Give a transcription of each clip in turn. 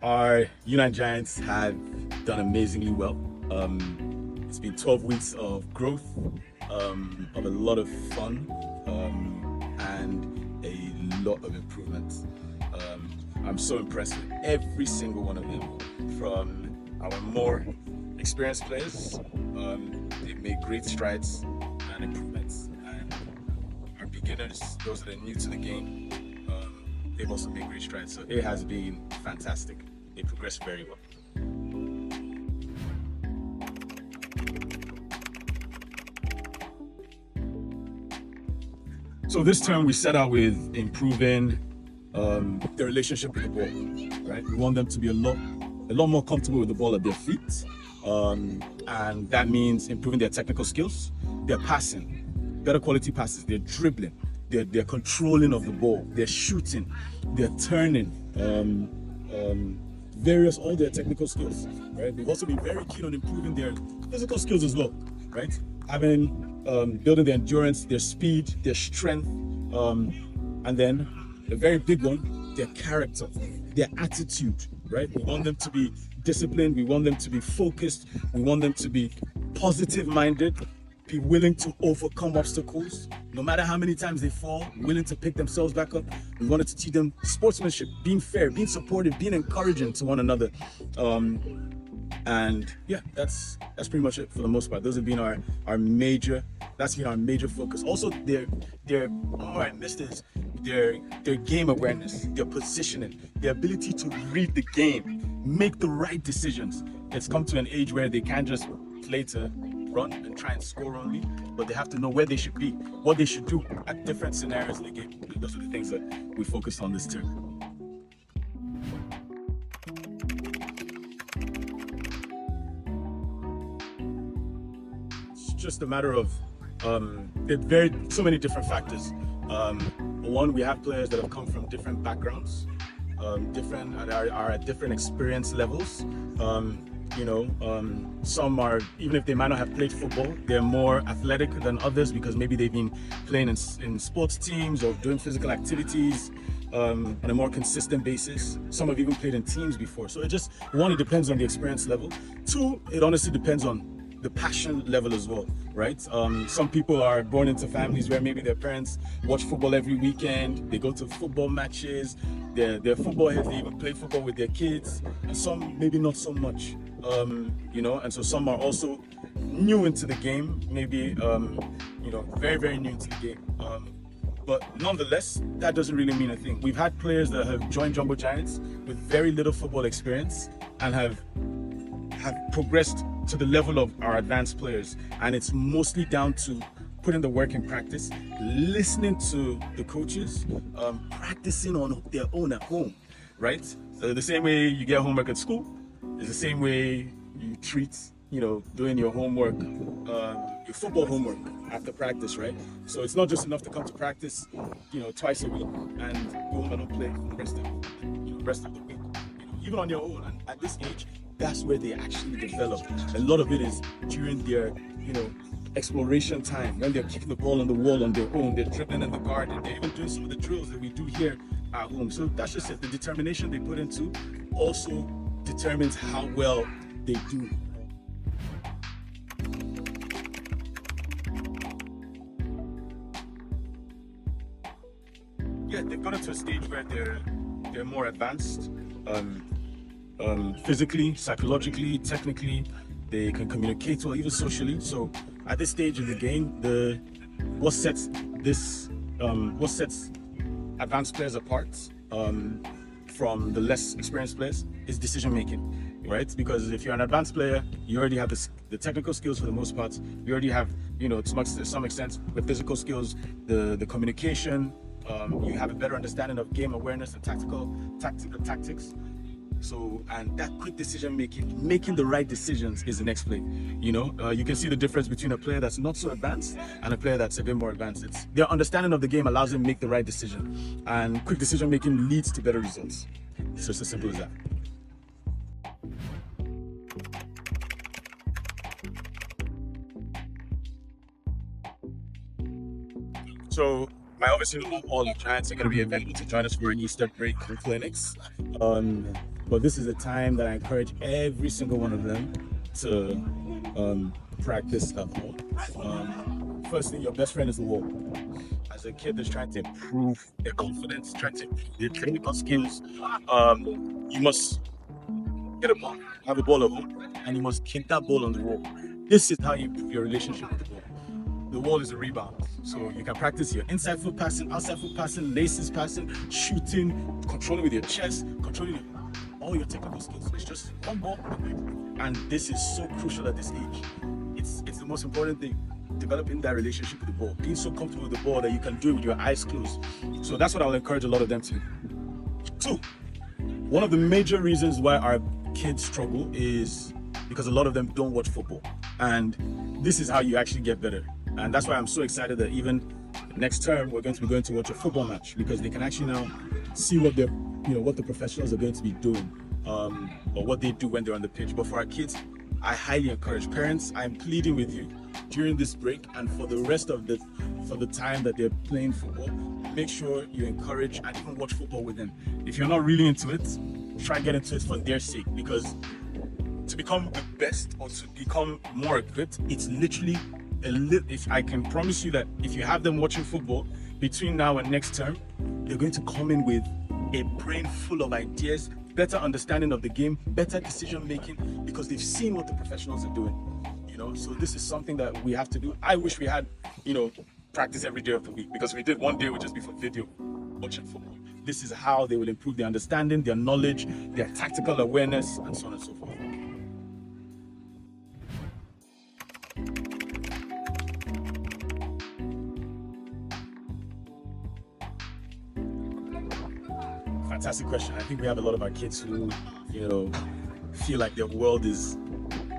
Our United Giants have done amazingly well. It's been 12 weeks of growth, of a lot of fun, and a lot of improvements. I'm so impressed with every single one of them. From our more experienced players, they've made great strides and improvements. And our beginners, those that are new to the game, they've also made great strides. So it has been fantastic. They progressed very well. So this term we set out with improving their relationship with the ball, right? We want them to be a lot more comfortable with the ball at their feet, and that means improving their technical skills, their passing, better quality passes, their dribbling, their controlling of the ball, their shooting, their turning, all their technical skills, right? We've also been very keen on improving their physical skills as well, right? Building their endurance, their speed, their strength, and then a very big one, their character, their attitude, right? We want them to be disciplined, we want them to be focused, we want them to be positive-minded, be willing to overcome obstacles, no matter how many times they fall, willing to pick themselves back up. We wanted to teach them sportsmanship, being fair, being supportive, being encouraging to one another. And yeah, that's pretty much it for the most part. Those have been our major focus. Also their game awareness, their positioning, their ability to read the game, make the right decisions. It's come to an age where they can't just play to run and try and score only, but they have to know where they should be, what they should do at different scenarios in the game. Those are the things that we focus on this term. Just a matter of so many different factors. One, we have players that have come from different backgrounds, are at different experience levels. Some are, even if they might not have played football, they're more athletic than others because maybe they've been playing in sports teams or doing physical activities on a more consistent basis. Some have even played in teams before. So it depends on the experience level. Two, it honestly depends on the passion level as well, right? Some people are born into families where maybe their parents watch football every weekend, they go to football matches, they're football heads, they even play football with their kids, and some maybe not so much, and so some are also new into the game, maybe, very, very new into the game. But nonetheless, that doesn't really mean a thing. We've had players that have joined Jumbo Giants with very little football experience and have progressed to the level of our advanced players, and it's mostly down to putting the work in practice, listening to the coaches, practicing on their own at home, right? So the same way you get homework at school is the same way you treat, doing your homework, your football homework after practice, right? So it's not just enough to come to practice, twice a week and go home and not play the rest of the week. Even on your own, and at this age, that's where they actually develop. A lot of it is during their, exploration time, when they're kicking the ball on the wall on their own, they're dribbling in the garden, they're even doing some of the drills that we do here at home. So that's just it. The determination they put into also determines how well they do. Yeah, they've gotten to a stage where they're more advanced. Physically, psychologically, technically, they can communicate well, even socially. So at this stage of the game, what sets advanced players apart from the less experienced players is decision making, right? Because if you're an advanced player, you already have the technical skills for the most part. You already have, to some extent, the physical skills, the communication. You have a better understanding of game awareness and tactics. So, and that quick decision making the right decisions is the next play. You can see the difference between a player that's not so advanced and a player that's a bit more advanced. Their understanding of the game allows them to make the right decision, and quick decision making leads to better results. It's just as simple as that. So, I obviously know all the Giants are going to be available to join us for an Easter break clinics. but this is a time that I encourage every single one of them to practice at home. Firstly, your best friend is the wall. As a kid that's trying to improve their confidence, trying to improve their technical skills, you must get a ball, have a ball at home, and you must kick that ball on the wall. This is how you improve your relationship with the ball. The wall is a rebound, so you can practice your inside foot passing, outside foot passing, laces passing, shooting, controlling with your chest, controlling all your technical skills. It's just one ball, and this is so crucial at this age. It's the most important thing. Developing that relationship with the ball, being so comfortable with the ball that you can do it with your eyes closed. So that's what I'll encourage a lot of them to. Two, one of the major reasons why our kids struggle is because a lot of them don't watch football, and this is how you actually get better. And that's why I'm so excited that even next term we're going to be going to watch a football match, because they can actually now see what the professionals are going to be doing, or what they do when they're on the pitch. But for our kids, I highly encourage parents. I'm pleading with you during this break and for the rest of the time that they're playing football, make sure you encourage and even watch football with them. If you're not really into it, try and get into it for their sake, because to become the best or to become more equipped, it's literally if I can promise you that if you have them watching football between now and next term, they're going to come in with a brain full of ideas, better understanding of the game, better decision making, because they've seen what the professionals are doing. So this is something that we have to do. I wish we had, practice every day of the week, because if we did, one day would just be for video watching football. This is how they will improve their understanding, their knowledge, their tactical awareness, and so on and so forth. Fantastic question. I think we have a lot of our kids who, feel like their world is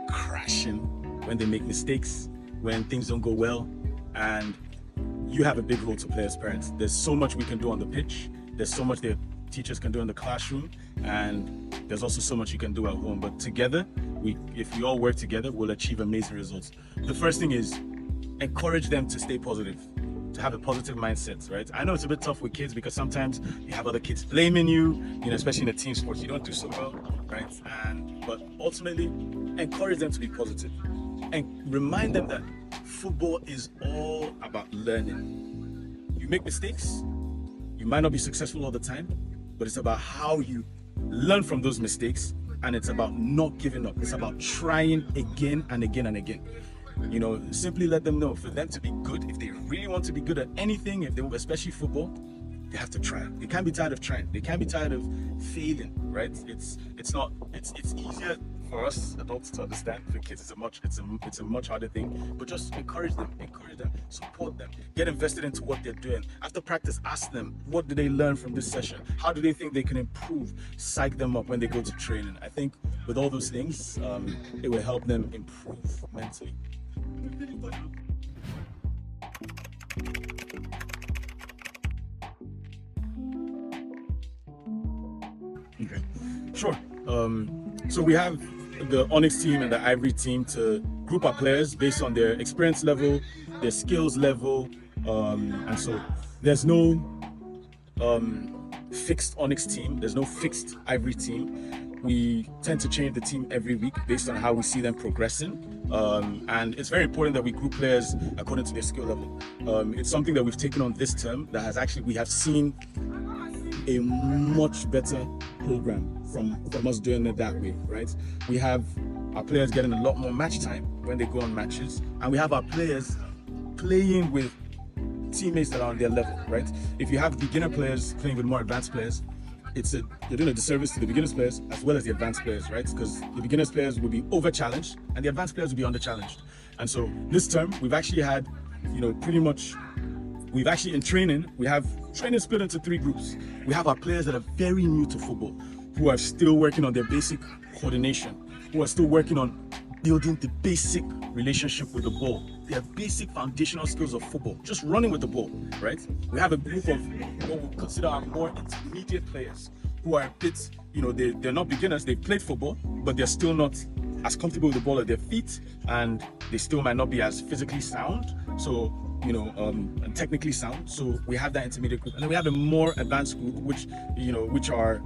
crashing when they make mistakes, when things don't go well, and you have a big role to play as parents. There's so much we can do on the pitch. There's so much the teachers can do in the classroom, and there's also so much you can do at home. But together, if we all work together, we'll achieve amazing results. The first thing is encourage them to stay positive, to have a positive mindset, right? I know it's a bit tough with kids because sometimes you have other kids blaming you, especially in the team sports, you don't do so well, right? But ultimately, encourage them to be positive and remind them that football is all about learning. You make mistakes, you might not be successful all the time, but it's about how you learn from those mistakes, and it's about not giving up. It's about trying again and again and again. Simply let them know, for them to be good, if they really want to be good at anything, especially football, they have to try. They can't be tired of trying. They can't be tired of failing, right? It's easier for us adults to understand. For kids, it's a much harder thing. But just encourage them, support them, get invested into what they're doing. After practice, ask them, what did they learn from this session? How do they think they can improve? Psych them up when they go to training. I think with all those things, it will help them improve mentally. Okay, sure. So we have the Onyx team and the Ivory team to group our players based on their experience level, their skills level, and so there's no fixed Onyx team, there's no fixed Ivory team. We tend to change the team every week based on how we see them progressing. And it's very important that we group players according to their skill level. It's something that we've taken on this term that we have seen a much better program from us doing it that way, right? We have our players getting a lot more match time when they go on matches, and we have our players playing with teammates that are on their level, right? If you have beginner players playing with more advanced players, you're doing a disservice to the beginners players as well as the advanced players, right? Because the beginners players will be over challenged and the advanced players will be under challenged. And so this term we've actually had, in training, we have training split into 3 groups. We have our players that are very new to football, who are still working on their basic coordination, who are still working on building the basic relationship with the ball, their basic foundational skills of football, just running with the ball, right? We have a group of what we consider our more intermediate players who are a bit, they're not beginners, they've played football, but they're still not as comfortable with the ball at their feet, and they still might not be as physically sound, and technically sound. So we have that intermediate group, and then we have a more advanced group, which are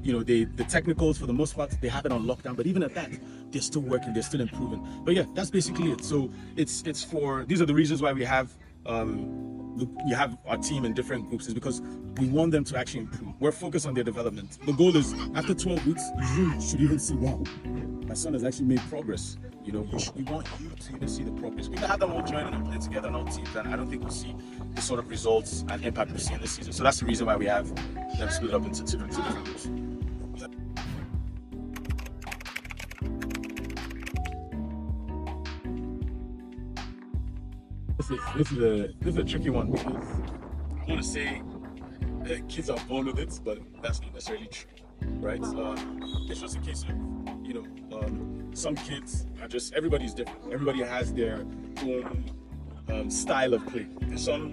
the technicals for the most part they have it on lockdown, but even at that, they're still working, they're still improving. But yeah, that's basically it. So it's for these are the reasons why we have our team in different groups, is because we want them to actually improve. We're focused on their development. The goal is after 12 weeks, you should even see, wow, my son has actually made progress. We want you to even see the progress. We can have them all join and play together on all teams, and I don't think we'll see the sort of results and impact we see in this season. So that's the reason why we have them split up into two different groups. This is a tricky one, because I want to say kids are born with it, but that's not necessarily true, right? It's just a case of some kids are just, everybody's different. Everybody has their own style of play.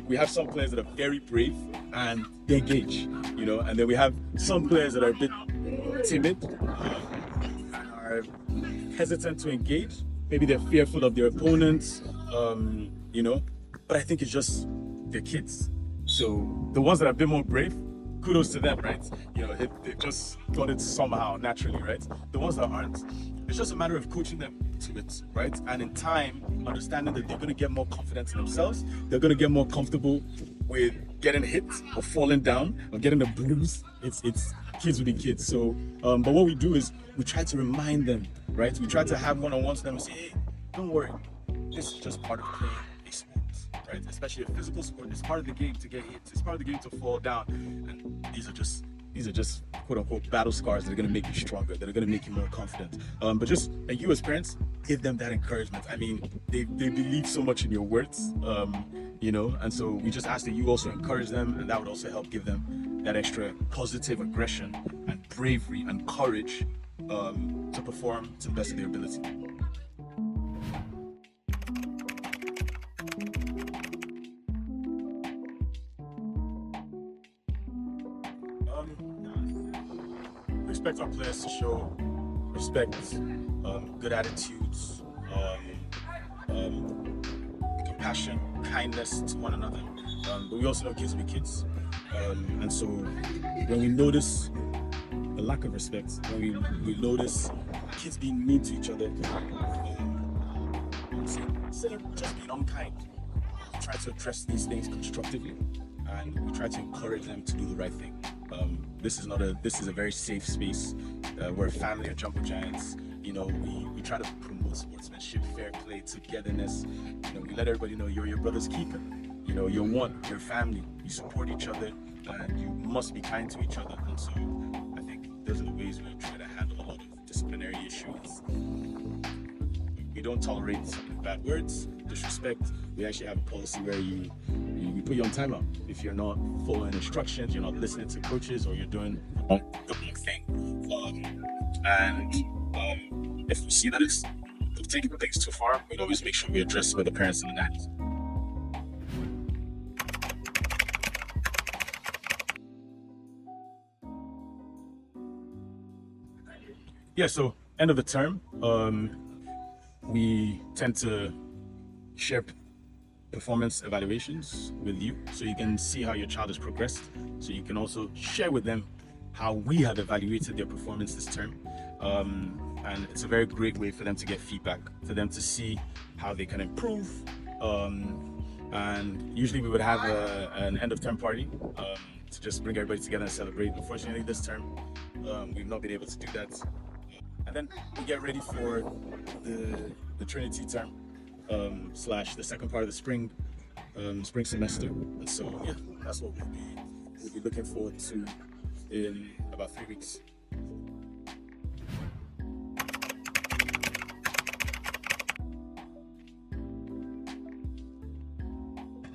We have some players that are very brave and they engage, and then we have some players that are a bit timid and are hesitant to engage. Maybe they're fearful of their opponents, but I think it's just they're kids. So the ones that are a bit more brave, kudos to them, right? They've just got it somehow naturally, right? The ones that aren't, it's just a matter of coaching them to it, right? And in time, understanding that they're going to get more confidence in themselves, they're going to get more comfortable with getting hit or falling down or getting a bruise. It's kids will be kids. So, but what we do is we try to remind them, right? We try to have one-on-ones with them and say, hey, don't worry, this is just part of playing a sport, right? Especially a physical sport. It's part of the game to get hit. It's part of the game to fall down. And these are just quote unquote battle scars that are going to make you stronger, that are going to make you more confident. But just, and you as parents, give them that encouragement. I mean, they believe so much in your words, and so we just ask that you also encourage them, and that would also help give them that extra positive aggression and bravery and courage to perform to the best of their ability. We expect our players to show respect, good attitudes, compassion, kindness to one another. But we also know kids will be kids. And so when we notice the lack of respect, when we notice kids being mean to each other, instead of just being unkind, we try to address these things constructively, and we try to encourage them to do the right thing. This is a very safe space. We're a family of Jumbo Giants. We try to promote sportsmanship, fair play, togetherness. We let everybody know you're your brother's keeper. You're one, you're family. You support each other, and you must be kind to each other. And so I think those are the ways we try to handle a lot of disciplinary issues. We don't tolerate bad words, disrespect. We actually have a policy where we put you on timeout if you're not following instructions, you're not listening to coaches, or you're doing the wrong thing. If we see that it's taking things too far, we'd always make sure we address with the parents and the nannies. Yeah, so end of the term, we tend to share performance evaluations with you, so you can see how your child has progressed, so you can also share with them how we have evaluated their performance this term. And it's a very great way for them to get feedback, for them to see how they can improve. And usually we would have an end of term party to just bring everybody together and celebrate. Unfortunately, this term we've not been able to do that. And then we get ready for the Trinity term / the second part of the spring semester. And so yeah, that's what we'll be looking forward to in about 3 weeks.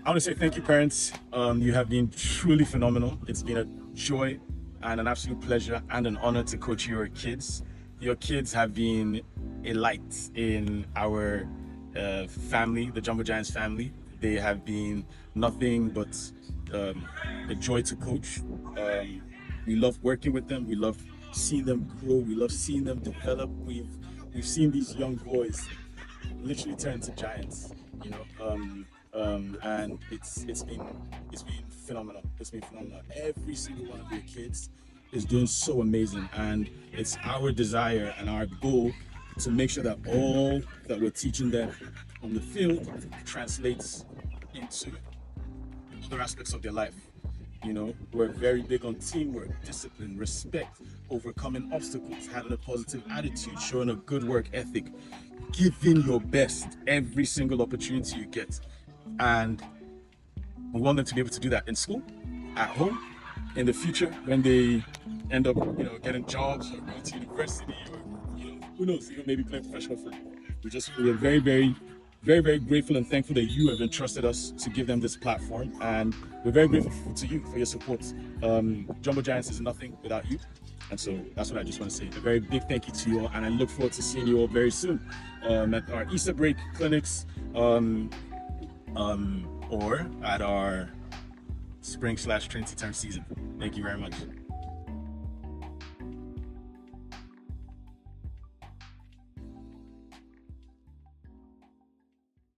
I want to say thank you, parents. You have been truly phenomenal. It's been a joy and an absolute pleasure and an honor to coach your kids. Your kids have been a light in our family, the Jumbo Giants family. They have been nothing but a joy to coach. We love working with them. We love seeing them grow. We love seeing them develop. We've seen these young boys literally turn into giants, and it's been phenomenal. It's been phenomenal. Every single one of your kids is doing so amazing, and it's our desire and our goal to make sure that all that we're teaching them on the field translates into other aspects of their life. You know, we're very big on teamwork, discipline, respect, overcoming obstacles, having a positive attitude, showing a good work ethic, giving your best every single opportunity you get. And we want them to be able to do that in school, at home, in the future when they end up, getting jobs or going to university, or who knows, even maybe playing professional football. We're very, very, very, very grateful and thankful that you have entrusted us to give them this platform, and we're very grateful to you for your support. Jumbo Giants is nothing without you, and so that's what I just want to say. A very big thank you to you all, and I look forward to seeing you all very soon at our Easter break clinics, or at our spring/Trinity term season. Thank you very much.